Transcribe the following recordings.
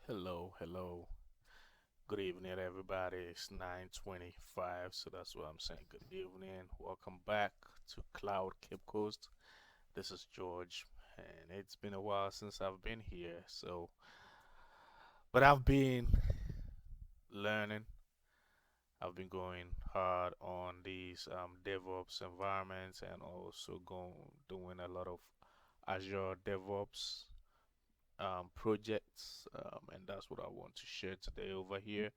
Hello. Good evening, everybody. It's 9:25, so that's what I'm saying. Good evening. Welcome back to Cloud Cape Coast. This is George, and it's been a while since I've been here. But I've been learning. I've been going hard on these DevOps environments, and also going doing a lot of Azure DevOps projects, and that's what I want to share today over here.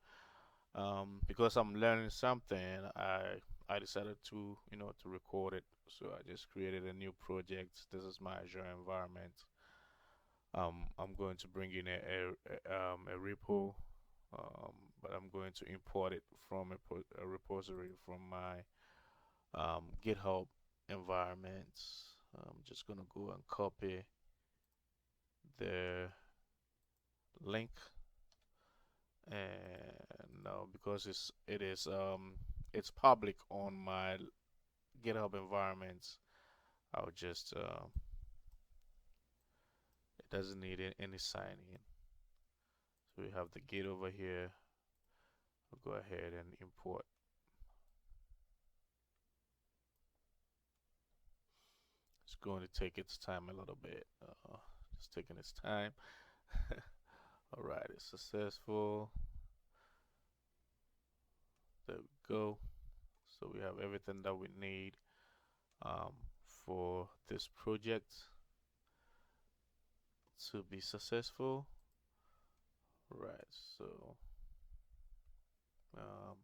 Because I'm learning something, I decided to to record it. So I just created a new project. This is my Azure environment. I'm going to bring in a repo, um, but I'm going to import it from a repository from my GitHub environment. I'm just gonna go and copy the link, and now because it's public on my GitHub environments. I'll just it doesn't need any sign in. So we have the git over here. I'll go ahead and import. It's going to take its time a little bit. It's taking its time. All right, it's successful. There we go. So we have everything that we need um, for this project to be successful. Right, so um,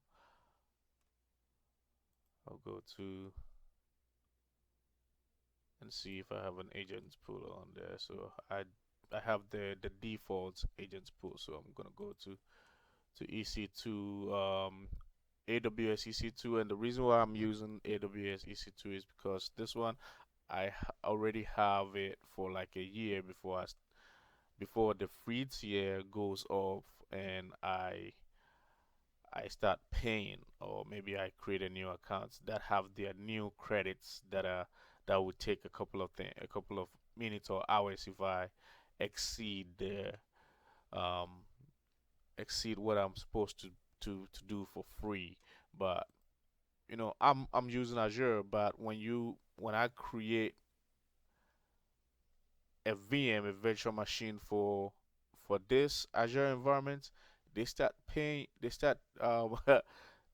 I'll go to and see if I have an agents pool on there. So I have the default agents pool. So I'm gonna go to EC2 AWS EC2, and the reason why I'm using AWS EC2 is because this one already have it for like a year before the free tier goes off, and I start paying, or maybe I create a new account that have their new credits that would take a couple of minutes or hours if I exceed the um exceed what I'm supposed to do for free. But I'm using Azure, but when I create a VM, a virtual machine for this Azure environment, they start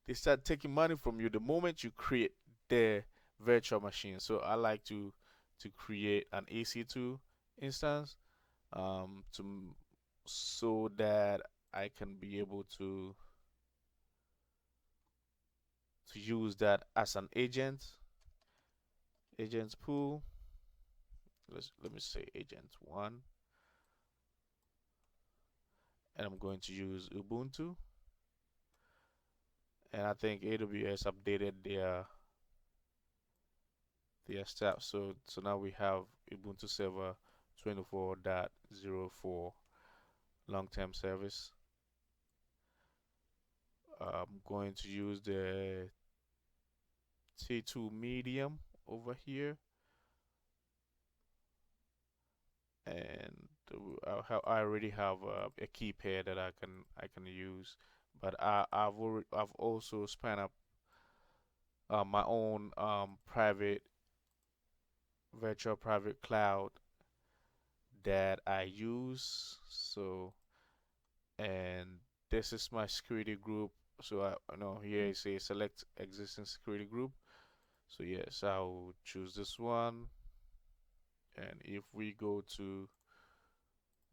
they start taking money from you the moment you create the virtual machine. So I like to create an EC2 instance to so that I can be able to use that as an agents pool. Let me say agent one, and I'm going to use Ubuntu. And I think AWS updated their stuff. So now we have Ubuntu Server 24.04 long-term service. I'm going to use the T2 medium over here, and I already have a key pair that I can use, but I've also spun up my own private virtual private cloud that I use. And this is my security group. So I know here it says select existing security group. So yes, I'll choose this one. And if we go to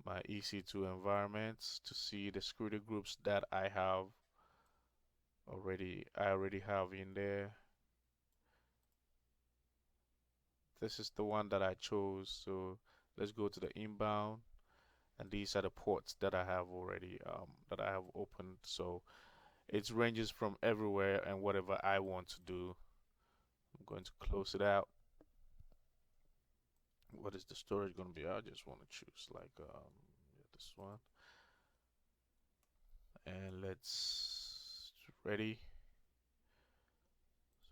my EC2 environments to see the security groups that I already have in there. This is the one that I chose. So let's go to the inbound, and these are the ports that I have already that I have opened. So it ranges from everywhere and whatever I want to do. I'm going to close it out. What is the storage going to be? I just want to choose like yeah, this one, and let's ready.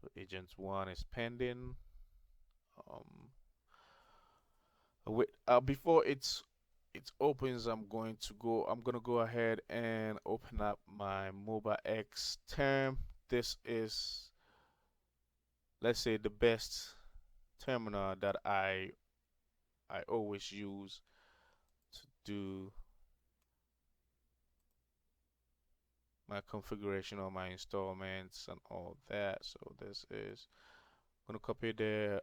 So agent one is pending. Um, wait, before it's it opens, I'm gonna go ahead and open up my mobile X term. This is, let's say, the best terminal that I always use to do my configuration of my installments and all that. So this is, I'm gonna copy the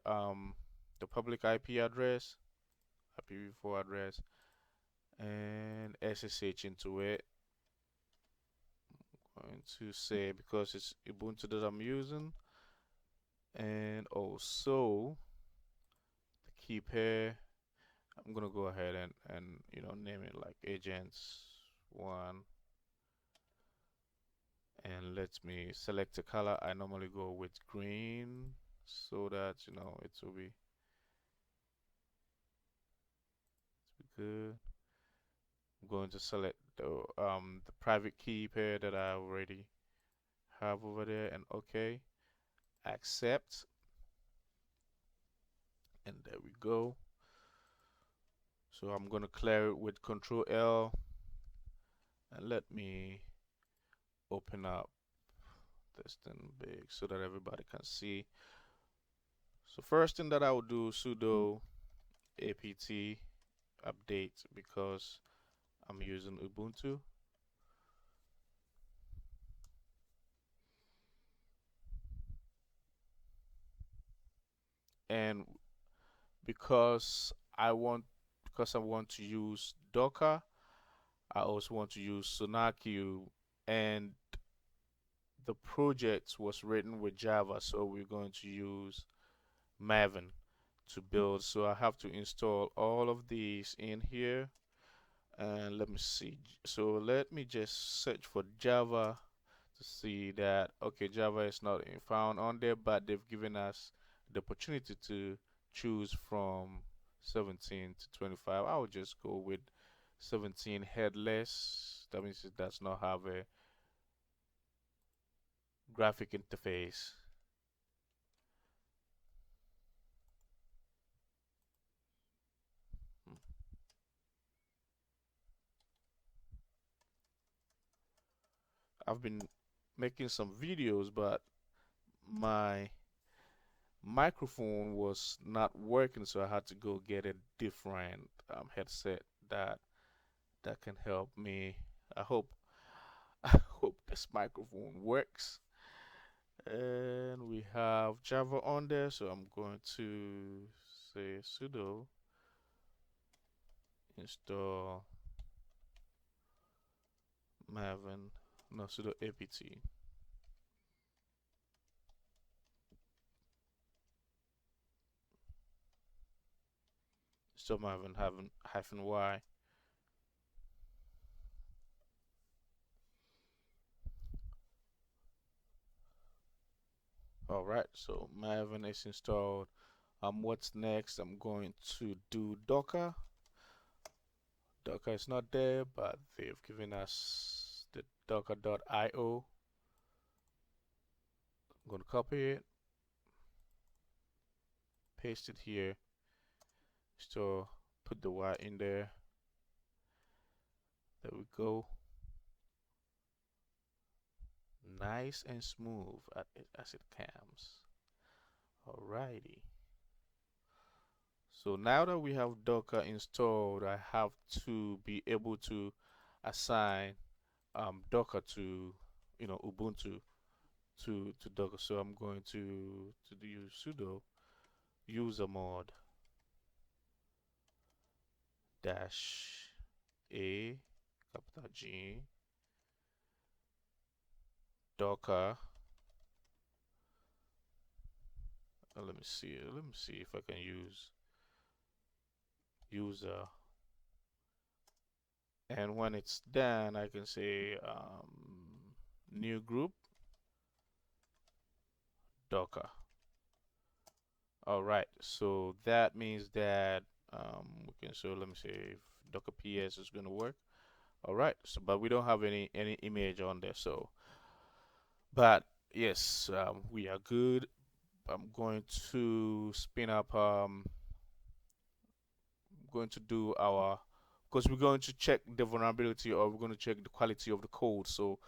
public IP address, IPv4 address, and SSH into it. I'm going to say, because it's Ubuntu that I'm using, and also the key pair, I'm gonna go ahead and name it like agents one, and let me select a color. I normally go with green so that it will be good. I'm going to select the private key pair that I already have over there, and OK, accept, and there we go. So I'm going to clear it with Control L, and let me open up this thing big so that everybody can see. So first thing that I will do, sudo apt update, because I'm using Ubuntu. And because I want to use Docker, I also want to use SonarQube, and the project was written with Java, so we're going to use Maven to build. So I have to install all of these in here, and let me see. So let me just search for Java to see that, okay, Java is not found on there, but they've given us the opportunity to choose from 17 to 25. I would just go with 17 headless. That means it does not have a graphic interface. I've been making some videos, but my microphone was not working, so I had to go get a different headset that can help me. I hope I hope this microphone works. And we have Java on there, so I'm going to say sudo install Maven, no, sudo apt install Maven hyphen y. All right, so Maven is installed. What's next? I'm going to do Docker. Docker is not there, but they've given us the docker.io. I'm going to copy it, paste it here, so put the Y in there. There we go. Nice and smooth as it comes. Alrighty. So now that we have Docker installed, I have to be able to assign Docker to Ubuntu to Docker. So I'm going to do sudo usermod dash a capital G Docker. Let me see. Let me see if I can use user. And when it's done, I can say new group Docker. All right. So that means that we can. So let me see if Docker PS is going to work. All right. So, but we don't have any image on there. So, but yes, we are good. I'm going to spin up. Going to do our because we're going to check the vulnerability, or we're going to check the quality of the code. So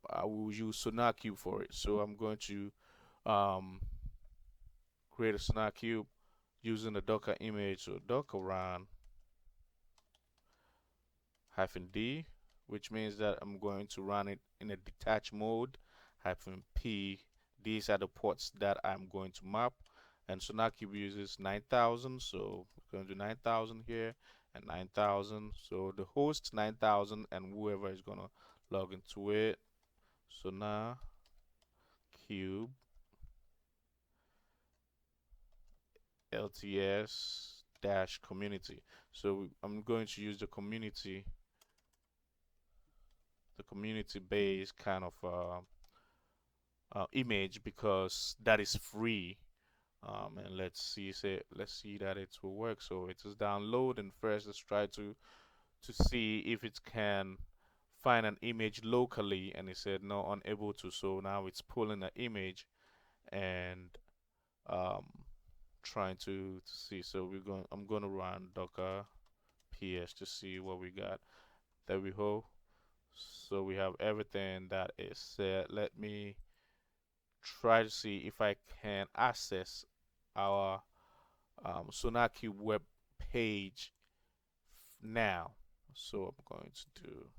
I will use SonarQube for it. So I'm going to um, create a SonarQube using a Docker image. So Docker run -d, which means that I'm going to run it in a detached mode. -p, these are the ports that I'm going to map. And SonarQube uses 9,000, so we're going to do 9,000 here and 9,000. So the host 9,000 and whoever is going to log into it. SonarQube LTS dash community. So I'm going to use the community based kind of image, because that is free. And let's see that it will work. So it is download, and first let's try to see if it can find an image locally, and it said no, unable to. So now it's pulling an image and um, trying to see. So I'm gonna run docker ps to see what we got. There we go. So we have everything that is set. Let me try to see if I can access our SonarQube web page now. So I'm going to do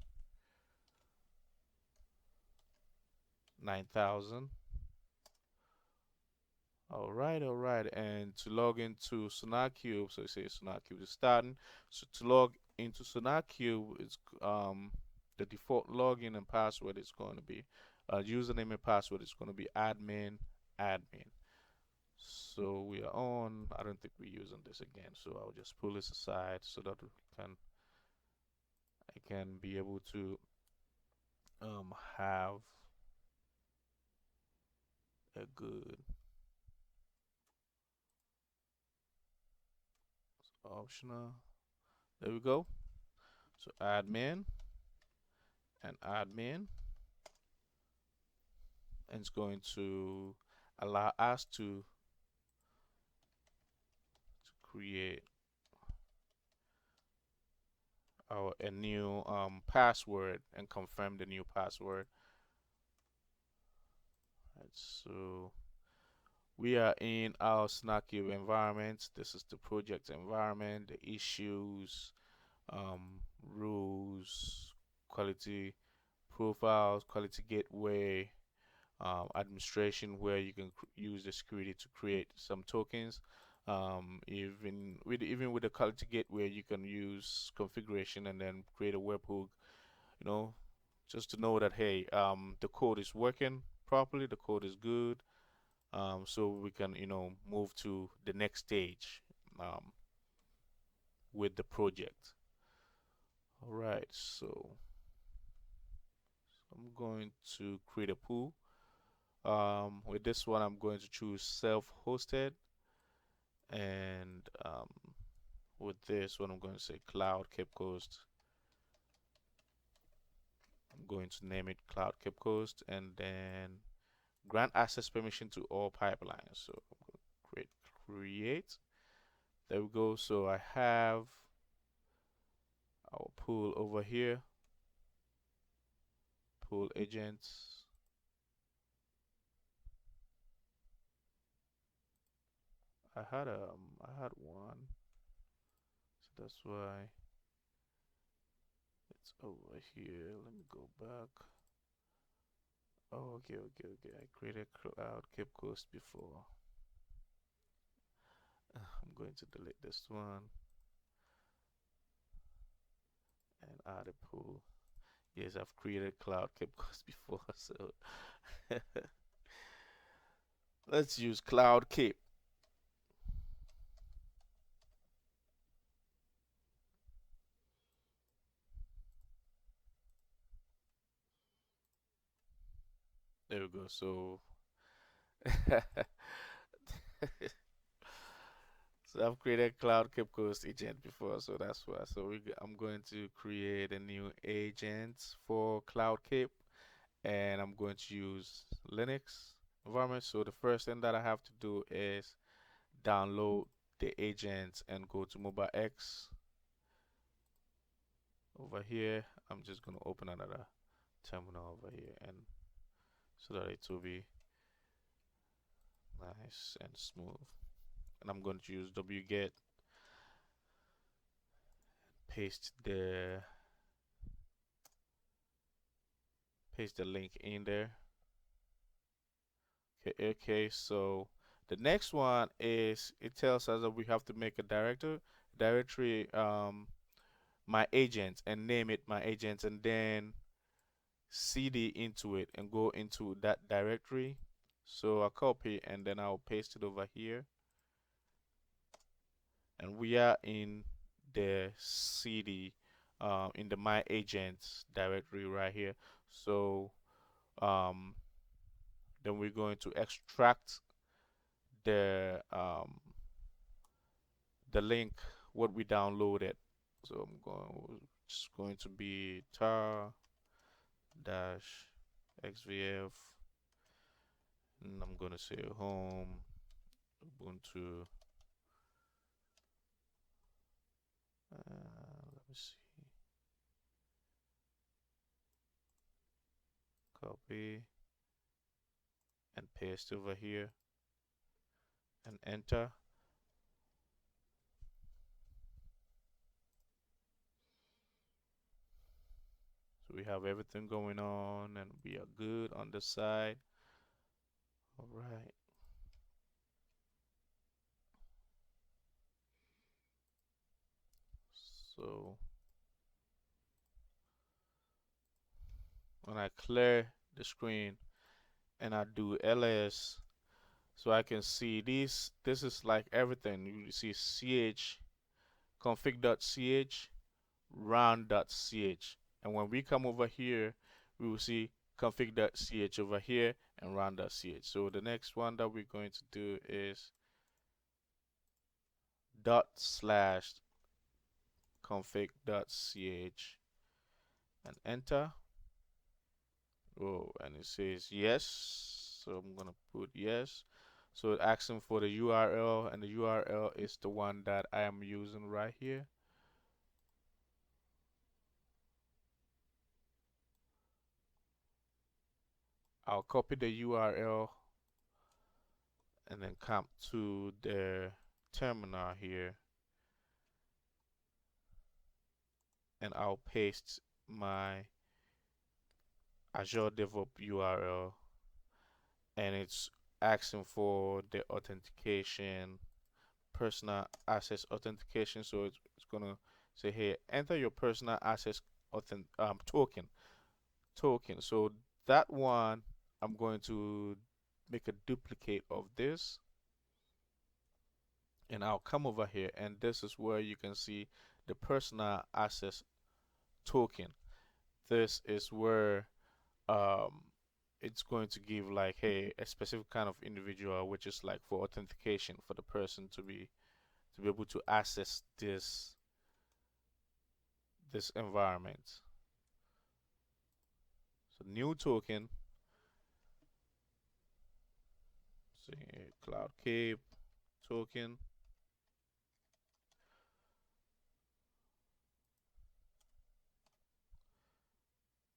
9,000. All right. And to log into SonarQube, so it says SonarQube is starting. So to log into SonarQube, it's the default login and password is going to be username and password is going to be admin. So we are on. I don't think we're using this again, so I'll just pull this aside so that I can be able to have a good optional. There we go. So admin and admin, and it's going to allow us to create a new password and confirm the new password. Right, so we are in our SonarQube environment. This is the project environment, the issues, rules, quality profiles, quality gateway, administration, where you can use the security to create some tokens. Even with the quality gateway, you can use configuration and then create a webhook. You know, just to know that hey, the code is working properly, the code is good. So we can move to the next stage um, with the project. All right, so I'm going to create a pool. With this one, I'm going to choose self-hosted, and with this one, I'm going to say Cloud Cape Coast. I'm going to name it Cloud Cape Coast, and then grant access permission to all pipelines. So I'm going to create. There we go. So I have our pool over here. Pool agents. I had one, so that's why it's over here. Let me go back. Oh, okay. I created Cloud Cape Coast before. I'm going to delete this one and add a pool. Yes, I've created Cloud Cape Coast before, so let's use Cloud Cape. There we go. So so I've created Cloud Cape Coast agent before, so that's why. So I'm going to create a new agent for Cloud Cape, and I'm going to use Linux environment. So the first thing that I have to do is download the agent and go to Mobile X. over here, I'm just gonna open another terminal over here, and so that it will be nice and smooth. And I'm going to use wget, paste the link in there. Okay, so the next one is, it tells us that we have to make a directory, my agents, and name it my agents, and then cd into it and go into that directory. So I'll copy and then I'll paste it over here, and we are in the cd, in the my agents directory right here. So um, then we're going to extract the the link what we downloaded. So just going to be tar dash xvf, and I'm gonna say home ubuntu. Let me see. Copy and paste over here and enter. So we have everything going on and we are good on the side. All right. So when I clear the screen and I do ls, so I can see this is like everything. You see ch, config.ch, run.ch, and when we come over here, we will see config.ch over here and run.ch. So the next one that we're going to do is /config.ch and enter. Oh, and it says yes, so I'm gonna put yes. So it's asking for the URL, and the URL is the one that I am using right here. I'll copy the URL and then come to the terminal here, and I'll paste my Azure DevOps URL, and it's asking for the authentication, personal access authentication. So it's gonna say here, enter your personal access token. So that one, I'm going to make a duplicate of this, and I'll come over here, and this is where you can see the personal access token. This is where um, it's going to give like, hey, a specific kind of individual, which is like for authentication for the person to be able to access this environment. So new token, say CloudCape token.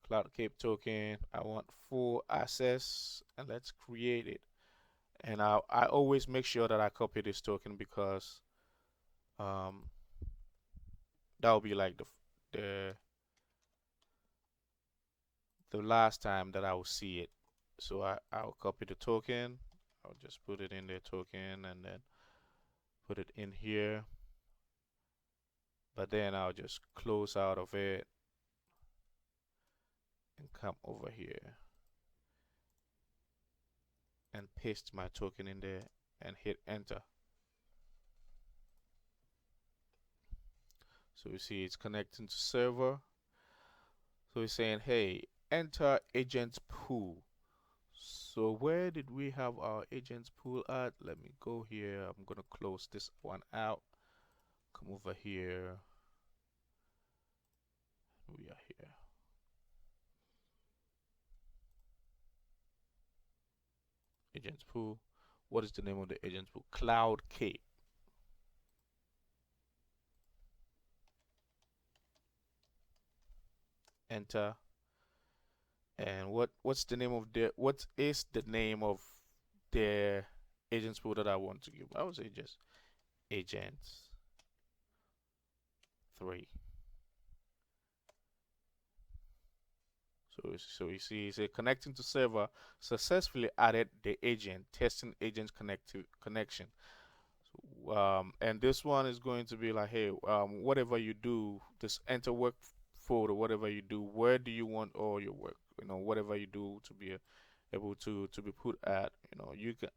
CloudCape token. I want full access, and let's create it. And I always make sure that I copy this token, because um, that will be like the the last time that I will see it. So I'll copy the token. I'll just put it in the token and then put it in here. But then I'll just close out of it and come over here and paste my token in there and hit enter. So you see it's connecting to server. So it's saying, hey, enter agent pool. So where did we have our agents pool at? Let me go here. I'm gonna close this one out. Come over here. We are here. Agents pool. What is the name of the agents pool? CloudCape. enter. And what is the name of the agents pool that I want to give? I would say just agents 3. So you see, it's a connecting to server successfully added the agent, testing agent connective connection. And this one is going to be like, hey, whatever you do, this enter work folder, whatever you do, where do you want all your work? Whatever you do to be able to be put at.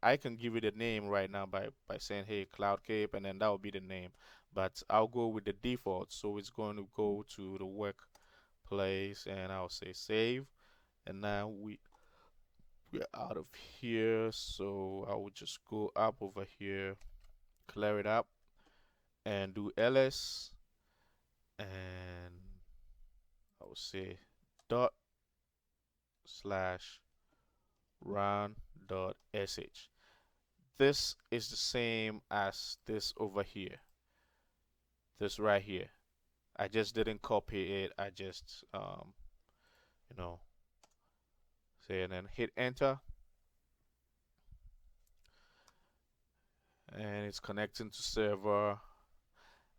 I can give it a name right now by saying, hey, Cloud Cape, and then that will be the name. But I'll go with the default, so it's going to go to the workplace, and I'll say save. And now we're out of here, so I will just go up over here, clear it up, and do ls, and I will say dot slash run dot sh. This is the same as this over here, this right here. I just didn't copy it. I just you know say, and then hit enter, and it's connecting to server,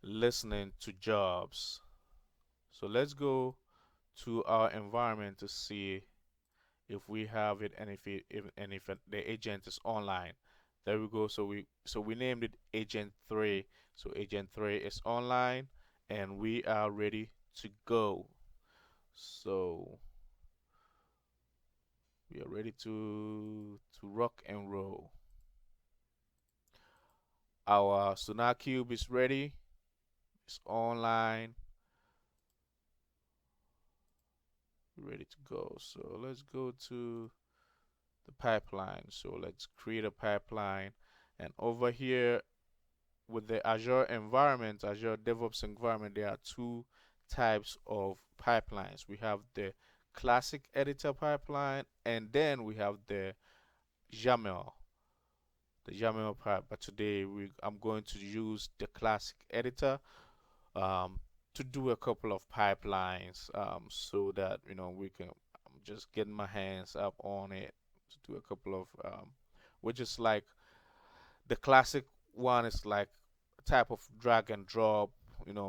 listening to jobs. So let's go to our environment to see if we have it, and if the agent is online. There we go. So we named it agent 3. So agent 3 is online, and we are ready to go. So we are ready to rock and roll. Our SonarQube is ready. It's online. Ready to go. So let's go to the pipeline. So let's create a pipeline. And over here with the Azure environment, Azure DevOps environment, there are two types of pipelines. We have the classic editor pipeline, and then we have the YAML, pipe. But today I'm going to use the classic editor um, to do a couple of pipelines, so that we can. I'm just getting my hands up on it to do a couple of which is like the classic one is like a type of drag and drop,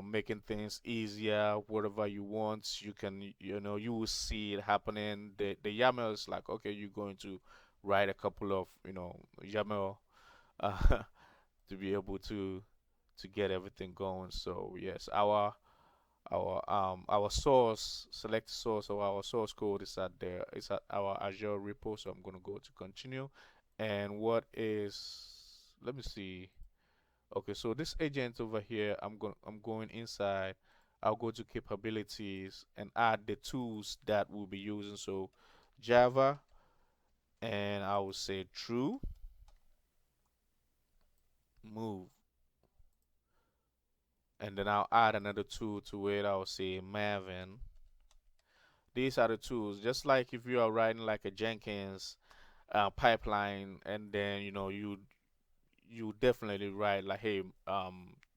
making things easier. Whatever you want, you can, you will see it happening. The YAML is like, okay, you're going to write a couple of, YAML uh, to be able to get everything going. So yes, our source, select source, or our source code is at there. It's at our Azure repo. So I'm going to go to continue. And what is, let me see. Okay, so this agent over here, I'm going inside. I'll go to capabilities and add the tools that we'll be using. So Java, and I will say true, move, and then I'll add another tool to it. I'll say Maven. These are the tools. Just like if you are writing like a Jenkins pipeline, and then you definitely write like, hey,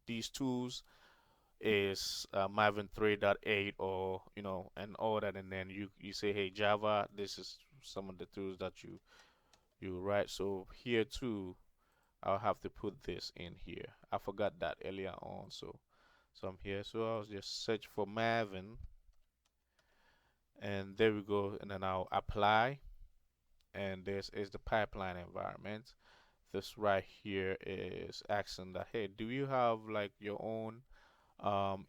these tools is Maven 3.8, or and all that, and then you say, hey, Java, this is some of the tools that you write. So here too, I'll have to put this in here. I forgot that earlier on, so I'm here. So I'll just search for Maven, and there we go, and then I'll apply, and this is the pipeline environment. This right here is asking that, hey, do you have like your own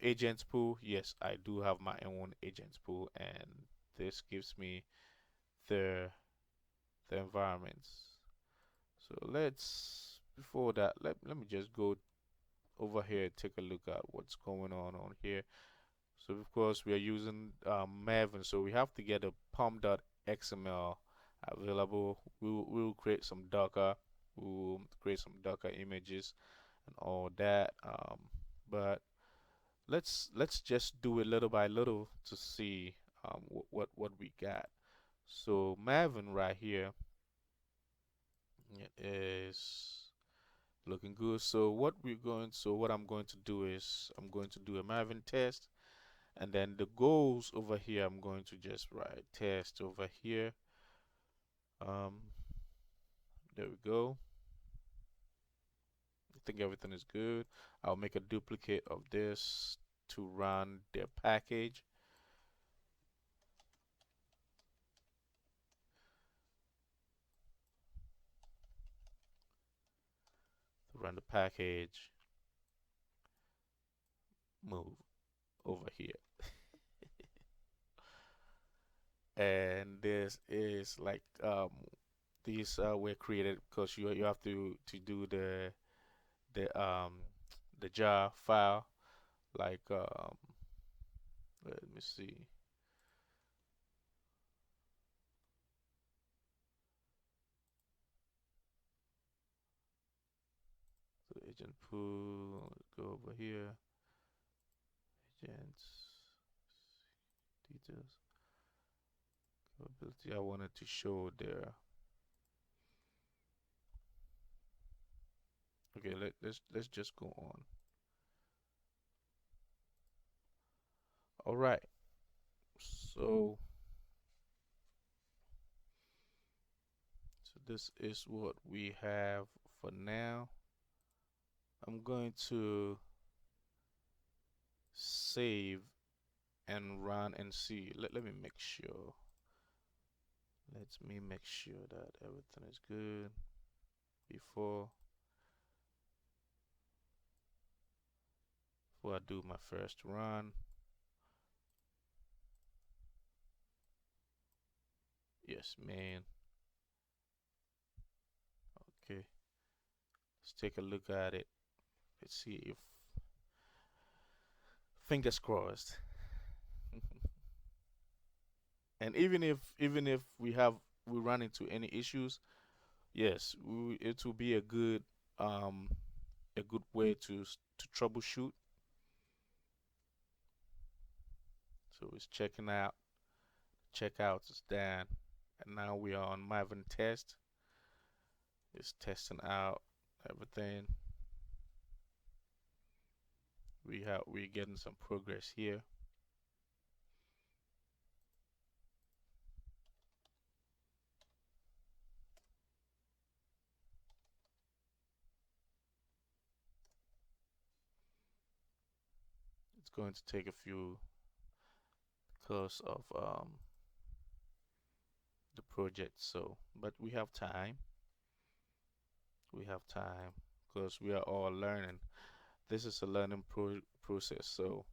agents pool? Yes, I do have my own agents pool, and this gives me the environments. So before that, let me just go over here and take a look at what's going on here. So of course we are using Maven, so we have to get a pom.xml available. We'll create some Docker. We'll create some Docker images and all that. But let's just do it little by little to see what we got. So Maven right here is looking good. So what I'm going to do is I'm going to do a Maven test, And then the goals over here, I'm going to just write test over here. Um, there we go. I think everything is good. I'll make a duplicate of this to run their package. To run the package, move over here. And this is like these were created because you have to do the the jar file like let me see. So agent pool, let's go over here. Agents details capability. I wanted to show there. Okay, let's just go on. All right. So this is what we have for now. I'm going to save and run and see. Let me make sure. Let me make sure that everything is good before before I do my first run. Yes, man. Okay, let's take a look at it. Let's see if fingers crossed. And even if we run into any issues, yes, it will be um a good way to troubleshoot. So it's checking out, checkout is done, and now we are on Maven test. It's testing out everything. We're getting some progress here. It's going to take a few because of the project. So, but we have time. We have time because we are all learning. This is a learning process. So,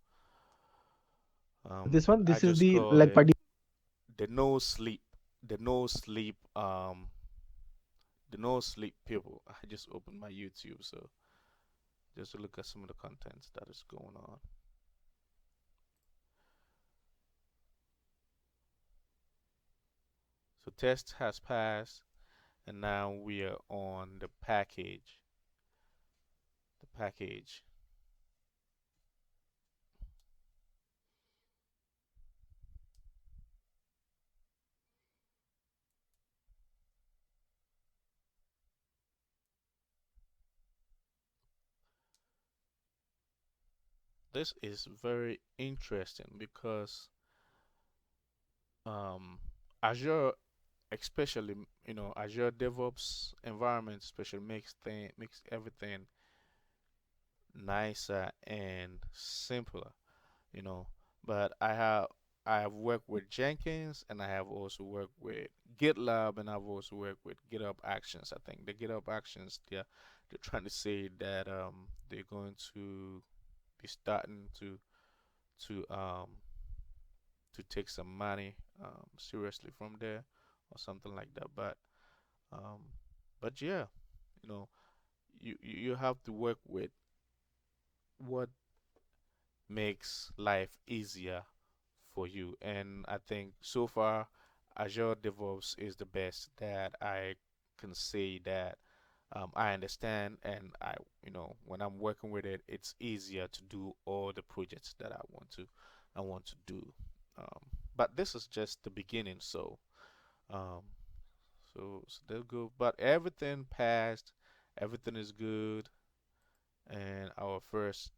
This one, I this is just the call like it party. the no sleep, the no sleep, the no sleep people. I just opened my YouTube, so just to look at some of the contents that is going on. So test has passed, and now we are on the package. The package. This is very interesting because um, Azure, especially Azure DevOps environment, especially makes everything nicer and simpler. You know. But I have worked with Jenkins and I have also worked with GitLab and I've also worked with GitHub Actions. I think the GitHub Actions they're trying to say that they're going to be starting to um to take some money seriously from there or something like that. Um but yeah, you know, you have to work with what makes life easier for you. And I think so far, Azure DevOps is the best that I can say that I understand, and when I'm working with it, it's easier to do all the projects that I want to do. Um, but this is just the beginning, um, so they'll go. But everything passed, everything is good, and our first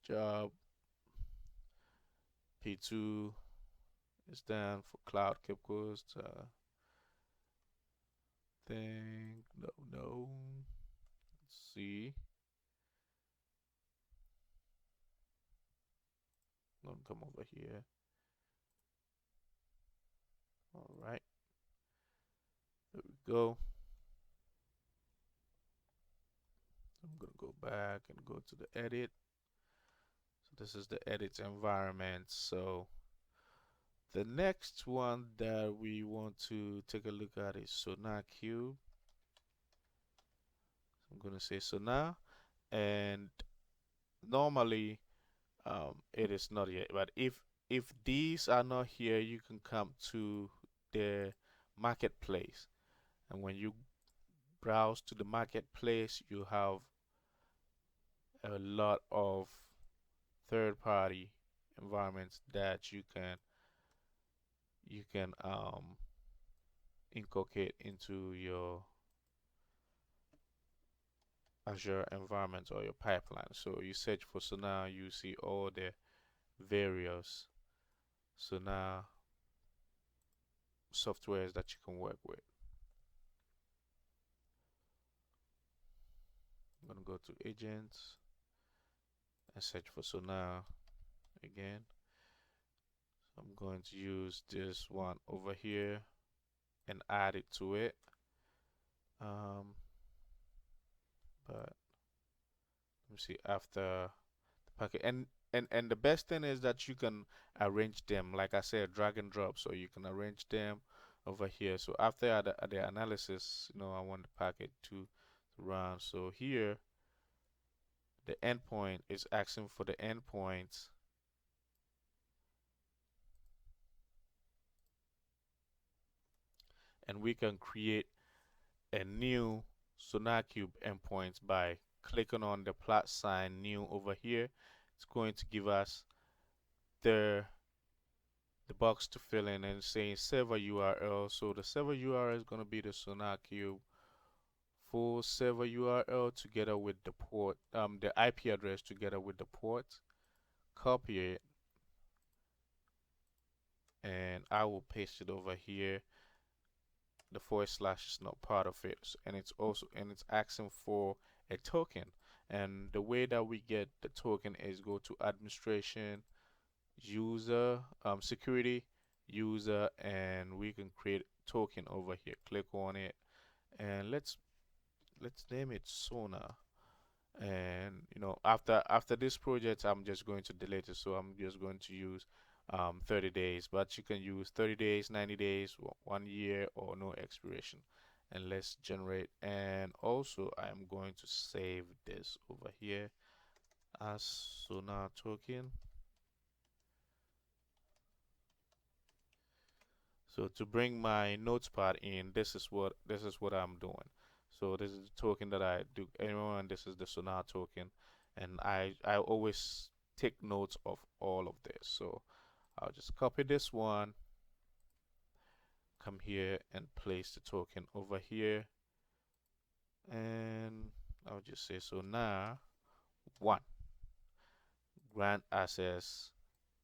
job P2 is done for cloud Kipcoast. Thing no. Let's see. I'm gonna come over here. All right, there we go. I'm gonna go back and go to the edit. So this is the edit environment. So the next one that we want to take a look at is SonarQube. I'm gonna say Sonar, and normally it is not yet. But if these are not here, you can come to the marketplace, and when you browse to the marketplace, you have a lot of third-party environments that you can inculcate into your Azure environment or your pipeline. So you search for Sonar, you see all the various Sonar softwares that you can work with. I'm gonna go to agents and search for Sonar again. I'm going to use this one over here and add it to it. But let me see after the packet, and the best thing is that you can arrange them, like I said, drag and drop, so you can arrange them over here. So after the analysis, I want the packet to run. So here the endpoint is asking for the endpoints, and we can create a new SonarQube endpoint by clicking on the plus sign new over here. It's going to give us the box to fill in and saying server URL. So the server URL is going to be the SonarQube full server URL together with the port, the IP address together with the port. Copy it, and I will paste it over here. The / is not part of it, and it's asking for a token. And the way that we get the token is go to administration, user, security, user, and we can create a token over here. Click on it, and let's name it Sonar. And after this project, I'm just going to delete it, so I'm just going to use 30 days, but you can use 30 days, 90 days, 1 year, or no expiration. And let's generate, and also I'm going to save this over here as Sonar token. So to bring my notepad in, this is what I'm doing. So this is the token that I do. Everyone, this is the Sonar token, and I always take notes of all of this. So I'll just copy this one, come here and place the token over here, and I'll just say Sonar 1, grant access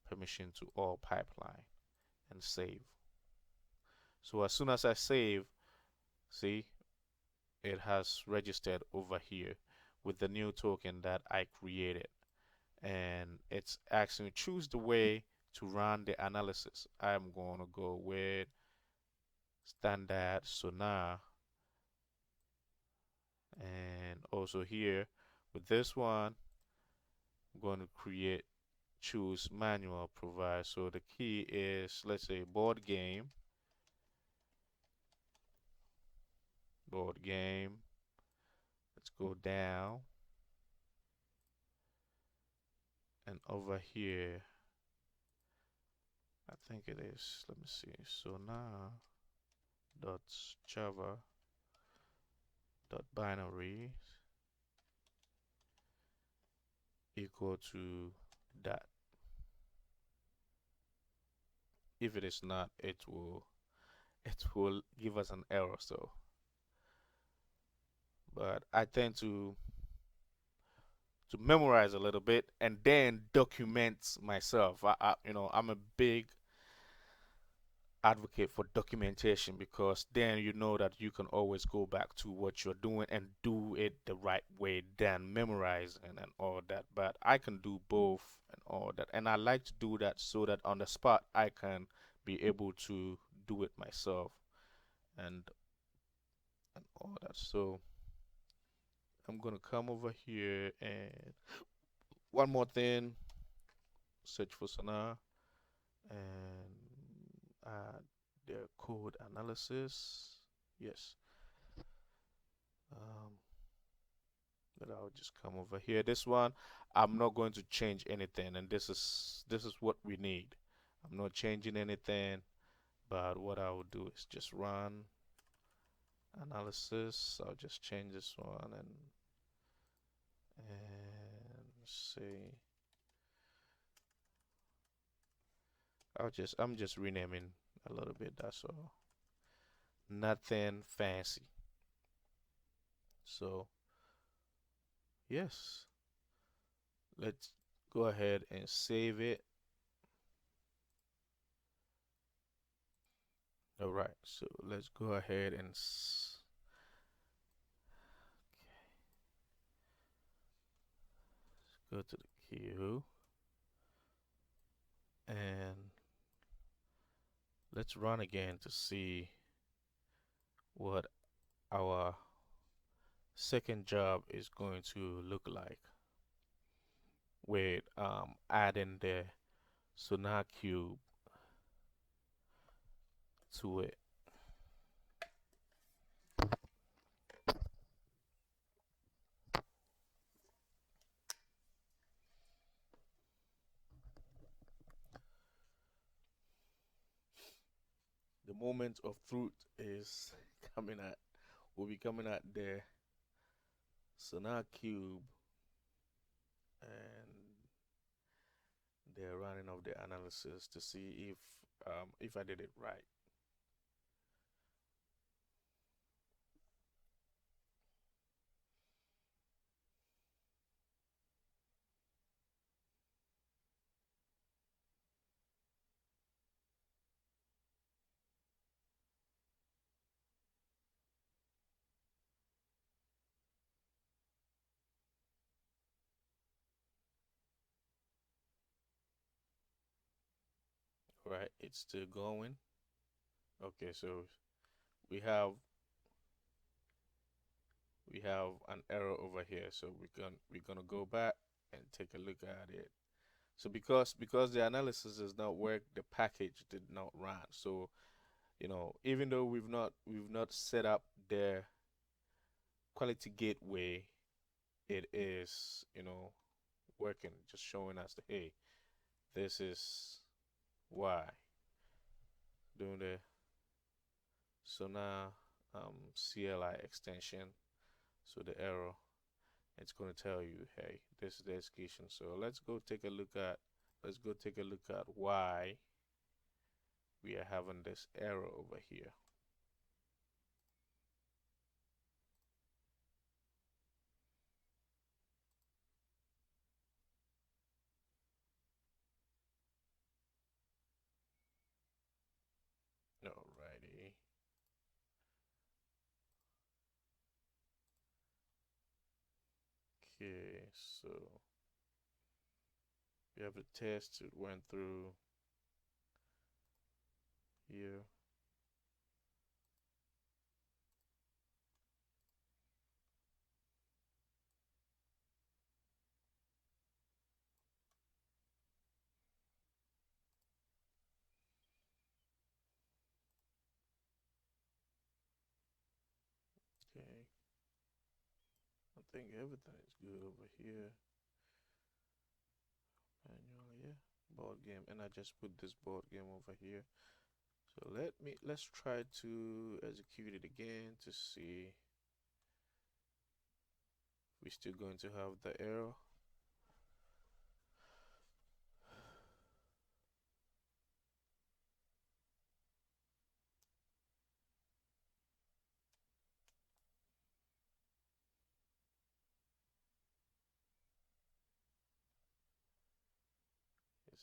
permission to all pipeline, and save. So as soon as I save, see, it has registered over here with the new token that I created, and it's asking choose the way to run the analysis. I'm going to go with standard Sonar, and also here with this one I'm going to choose manual provide. So the key is, let's say, board game. Let's go down, and over here I think it is, let me see, Sonar dot java dot binary equal to that. If it is not, it will give us an error. So, but I tend to to memorize a little bit and then document myself. I'm a big advocate for documentation because then you know that you can always go back to what you're doing and do it the right way than memorize and all that. But I can do both and all that. And I like to do that so that on the spot I can be able to do it myself and all that. So I'm gonna come over here and one more thing, search for Sonar and add their code analysis. Yes. Um, but I'll just come over here. This one, I'm not going to change anything, and this is what we need. I'm not changing anything, but what I will do is just run analysis. I'll just change this one and see. I'm just renaming a little bit. That's all. Nothing fancy. So yes, let's go ahead and save it. All right, so let's go ahead and go to the queue and let's run again to see what our second job is going to look like with adding the SonarQube to it. The moment of truth is coming at will be coming at the SonarQube and the running of the analysis to see if I did it right. Right, it's still going. Okay, so we have we have an error over here, so we're gonna go back and take a look at it. So because the analysis does not work, the package did not run. So even though we've not set up the quality gateway, it is working, just showing us the hey, this is why doing the Sonar CLI extension. So the error, it's going to tell you, hey, this is the execution. So let's go take a look at why we are having this error over here. Alrighty. Okay, so we have a test it went through here. Okay, I think everything is good over here. Manual, yeah, board game, and I just put this board game over here. So let's try to execute it again to see if we're still going to have the error.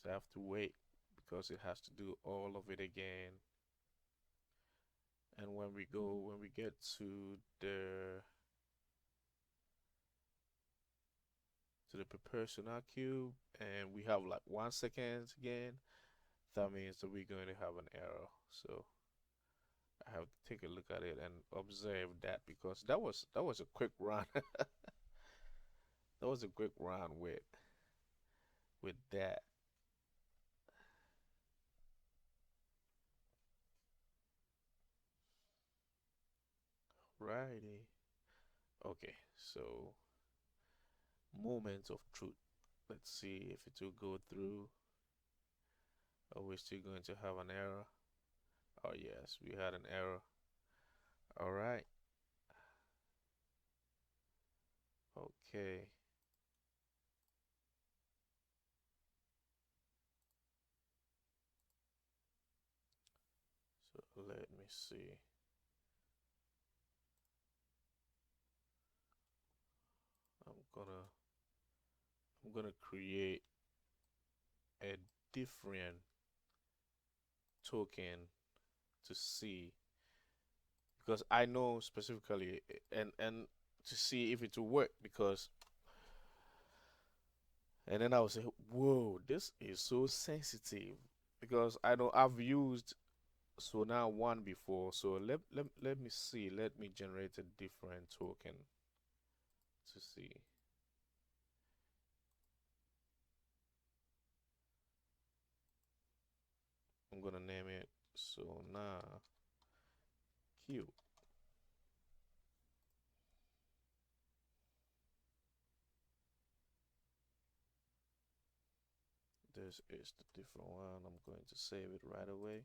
So I have to wait because it has to do all of it again. And when we get to the prepare SonarQube and we have like 1 second again, that means that we're going to have an error. So I have to take a look at it and observe that because that was a quick run. That was a quick run with that. Righty. Okay, so moment of truth. Let's see if it will go through. Are we still going to have an error? Oh yes, we had an error. All right. Okay. So let me see. I'm gonna I'm gonna create a different token to see because I know specifically and to see if it will work because and then I was say, whoa, this is so sensitive because I know I've used Sonar one before. So let me see. Let me generate a different token to see. I'm gonna name it Sonar Q. This is the different one. I'm going to save it right away.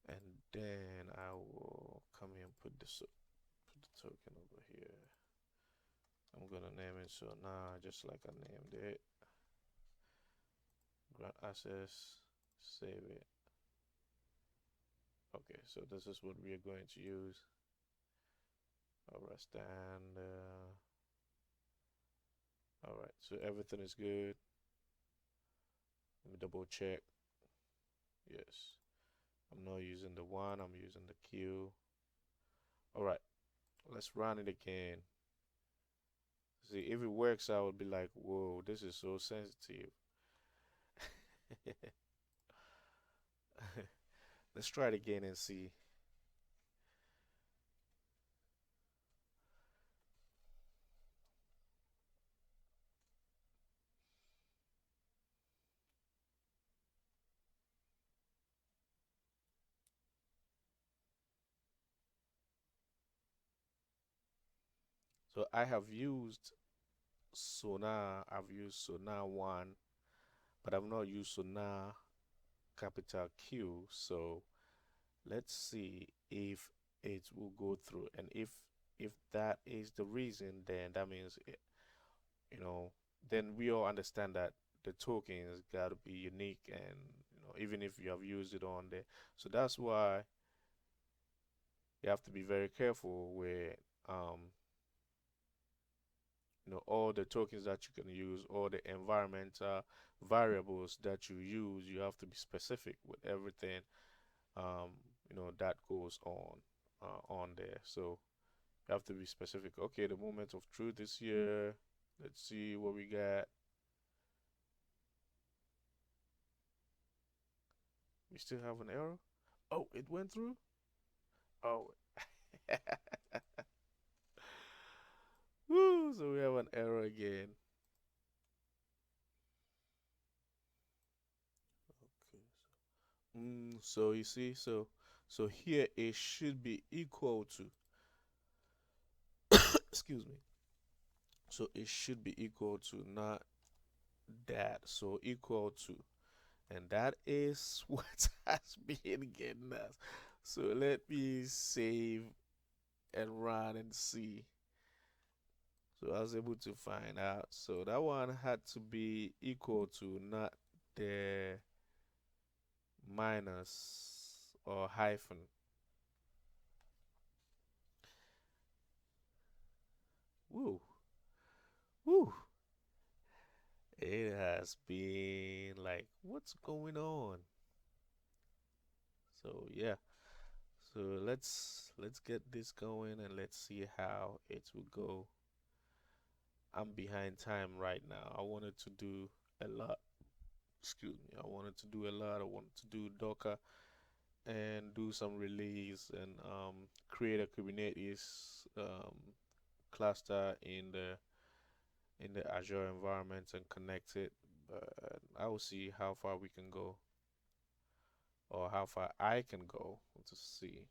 And then I will come here and put the token over here. I'm gonna name it Sonar just like I named it. Grant access, save it. Okay, so this is what we are going to use. Alright, stand. Alright, so everything is good. Let me double check. Yes. I'm not using the one, I'm using the Q. Alright, let's run it again. See, if it works, I would be like, whoa, this is so sensitive. Let's try it again and see. So I have used Sonar, I've used Sonar 1, but I've not used Sonar capital Q. So let's see if it will go through. And if that is the reason, then that means you know, then we all understand that the tokens got to be unique and even if you have used it on there. So that's why you have to be very careful with um all the tokens that you can use, all the environmental variables that you use. You have to be specific with everything um that goes on there. So you have to be specific. Okay, the moment of truth is here. Let's see what we got. We still have an error. Oh, it went through. Oh. Woo, so we have an error again. Okay. So you see, so here it should be equal to, excuse me. So it should be equal to not that. So equal to, and that is what has been getting us. So let me save and run and see. So I was able to find out. So that one had to be equal to not the minus or hyphen. Woo, woo. It has been like, what's going on? So yeah. So let's get this going and let's see how it will go. I'm behind time right now. I wanted to do a lot. Excuse me. I wanted to do a lot. I wanted to do Docker and do some release and create a Kubernetes cluster in the Azure environment and connect it. But I will see how far we can go or how far I can go to see.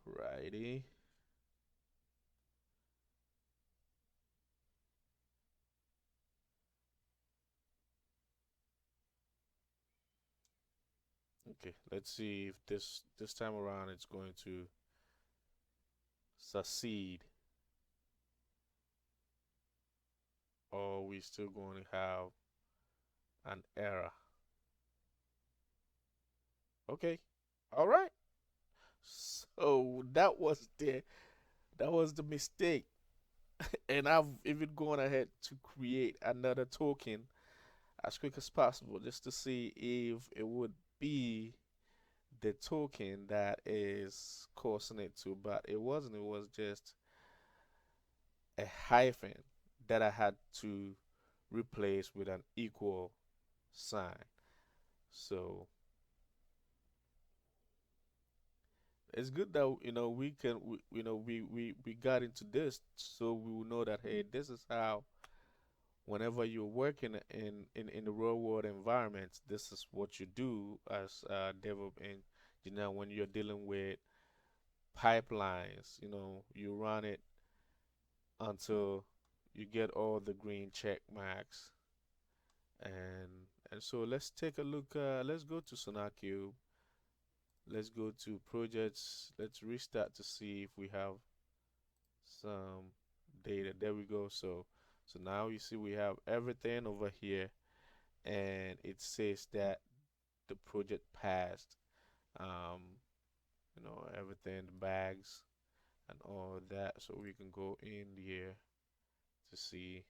Righty. Okay, let's see if this time around it's going to succeed or we still going to have an error. Okay. All right. So that was the mistake. And I've even gone ahead to create another token as quick as possible just to see if it would be the token that is causing it to, but it wasn't. It was just a hyphen that I had to replace with an equal sign. So it's good that we can we got into this so we will know that hey, this is how whenever you're working in the real world environment, this is what you do as a DevOps engineer when you're dealing with pipelines. You run it until you get all the green check marks. And and so let's take a look. Let's go to SonarQube. Let's go to projects. Let's restart to see if we have some data. There we go. So now you see we have everything over here, and it says that the project passed. Um, everything, the bags and all that. So we can go in here to see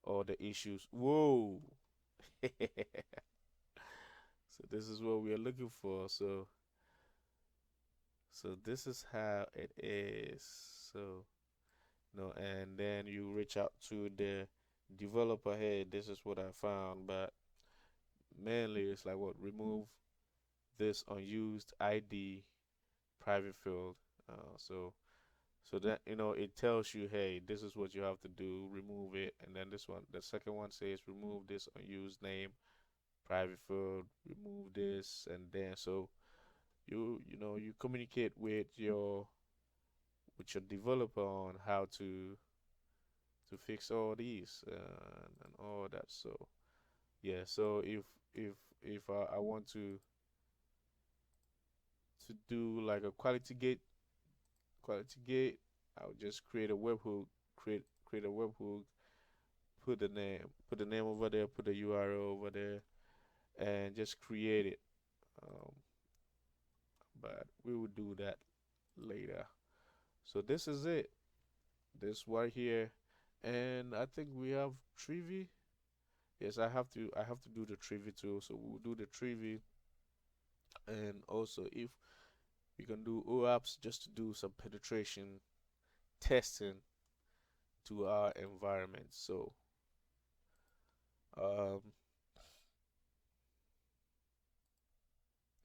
all the issues. Whoa! So this is what we are looking for. So this is how it is. So and then you reach out to the developer. Hey, this is what I found, but mainly it's like what remove this unused ID private field. So that it tells you, hey, this is what you have to do, remove it, and then the second one says remove this unused name private field, remove this, and then so you communicate with your developer on how to fix all these and all that. So yeah, so if I want to do like a quality gate, I'll just create a webhook, create a webhook, put the name over there, put the URL over there, and just create it. Um, but we will do that later. So this is it. This right here, and I think we have Trivi. Yes, I have to do the Trivi too. So we'll do the Trivi, and also if we can do OAups just to do some penetration testing to our environment. Um,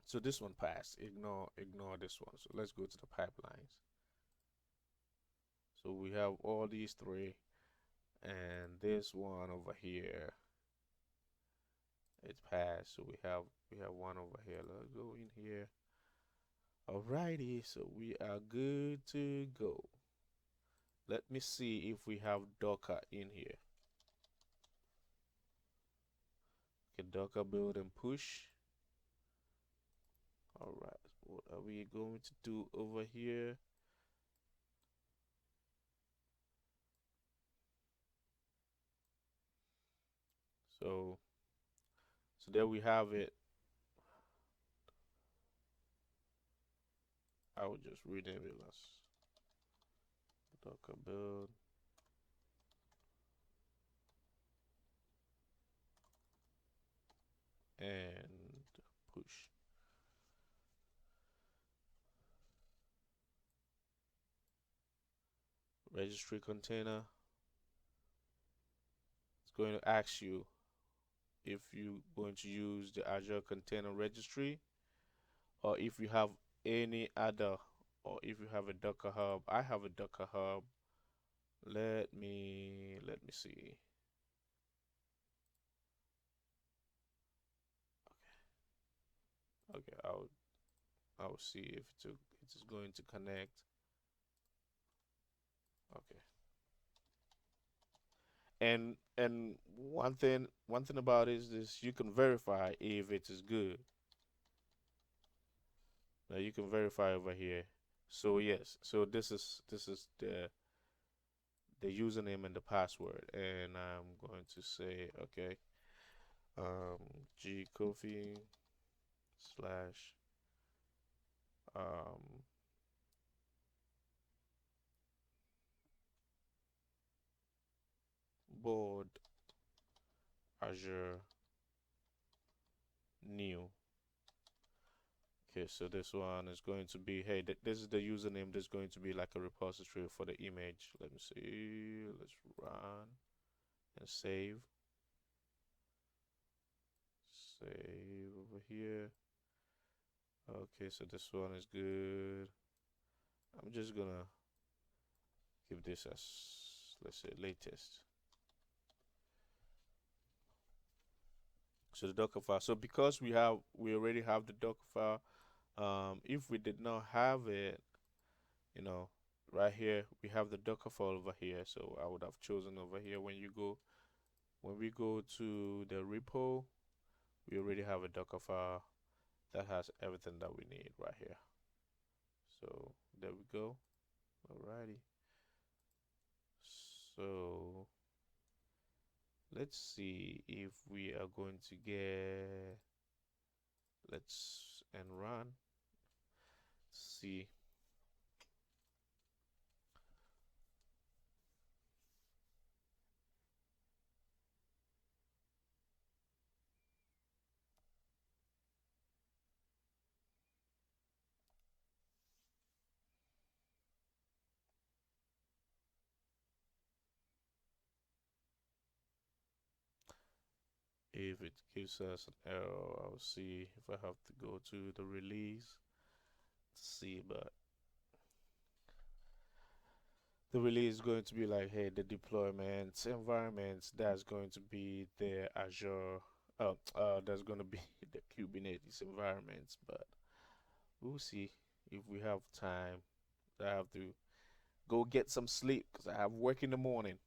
so this one passed. Ignore this one. So let's go to the pipelines. So we have all these three, and this one over here, it passed. So we have one over here. Let's go in here. Alrighty, so we are good to go. Let me see if we have Docker in here. Okay, Docker build and push. All right, what are we going to do over here? So, so there we have it. I will just rename it as Docker build and push. Registry container. It's going to ask you if you're going to use the Azure Container Registry or if you have any other, or if you have a Docker Hub. I have a Docker Hub. Let me see. Okay, I'll see if it is going to connect. Okay. And one thing about it is this: you can verify if it is good. Now you can verify over here. So yes, so this is the username and the password, and I'm going to say okay, gcoffee slash um board Azure new. Okay, so this one is going to be, hey, this is the username. There's going to be like a repository for the image. Let me see. Let's run and save. Save over here. Okay, so this one is good. I'm just gonna give this as, let's say, latest. So the Docker file. So because we already have the Docker file, if we did not have it, you know, right here we have the Docker file over here. So I would have chosen over here when we go to the repo, we already have a Docker file that has everything that we need right here. So there we go. Alrighty. So let's see if we are going to get, let's and run. See. If it gives us an error, I'll see if I have to go to the release to see, but the release is going to be like, hey, the deployment environments, that's going to be the Azure, that's going to be the Kubernetes environments, but we'll see if we have time. I have to go get some sleep because I have work in the morning.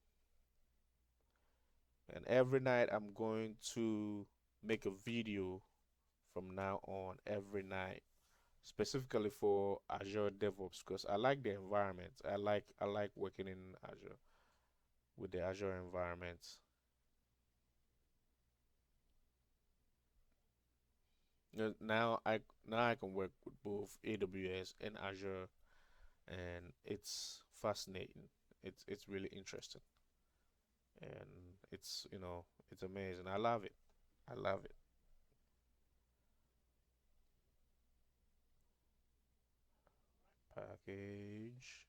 And every night I'm going to make a video from now on every night, specifically for Azure DevOps because I like the environment. I like working in Azure with the Azure environments. Now I can work with both AWS and Azure, and it's fascinating. It's really interesting, and it's amazing. I love it. I love it. Package.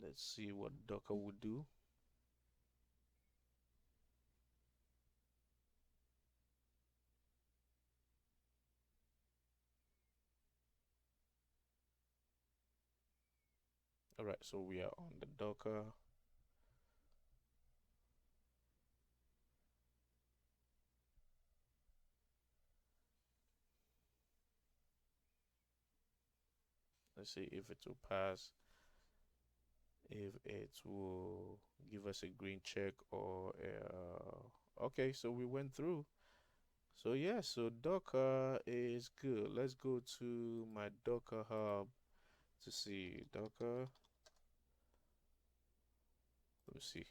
Let's see what Docker would do. All right, so we are on the Docker. Let's see if it will pass, if it will give us a green check or okay, so we went through. So yeah, so Docker is good. Let's go to my Docker hub to see Docker. Let me see.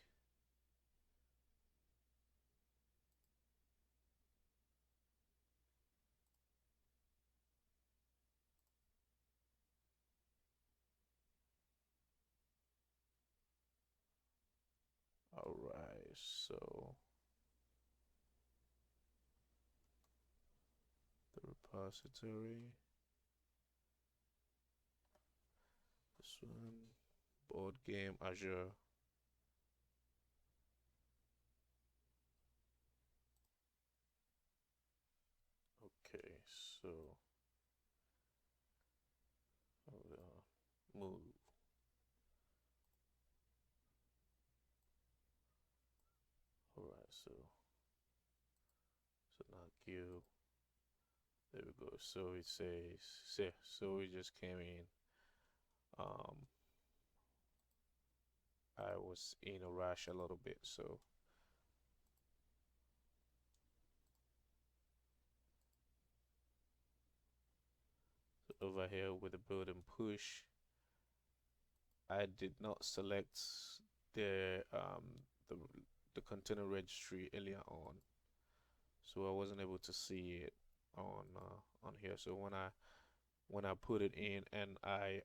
so the repository, this one, board game Azure. Okay, so move. All right, so now Q. There we go. So it says, so we just came in. Um, I was in a rush a little bit, so over here with the build and push, I did not select the um the the container registry earlier on, so I wasn't able to see it on here. So when I put it in and I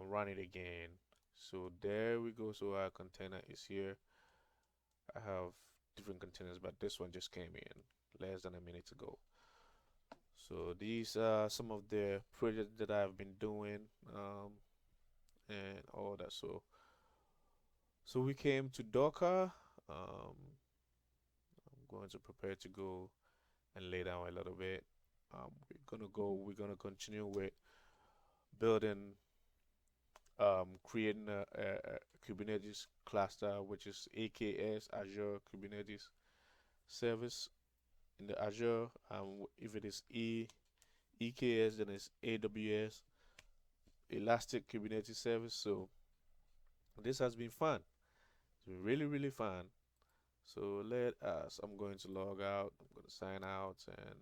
run it again, so there we go. So our container is here. I have different containers, but this one just came in less than a minute ago. So these are some of the projects that I've been doing, and all that. So we came to Docker. I'm going to prepare to go and lay down a little bit. We're gonna continue with building, creating a Kubernetes cluster, which is AKS, Azure Kubernetes Service. In the Azure, if it is EKS, then it's AWS, Elastic Kubernetes Service. So this has been fun. It's been really, really fun. So I'm going to log out. I'm going to sign out, and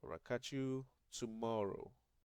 I'll catch you tomorrow.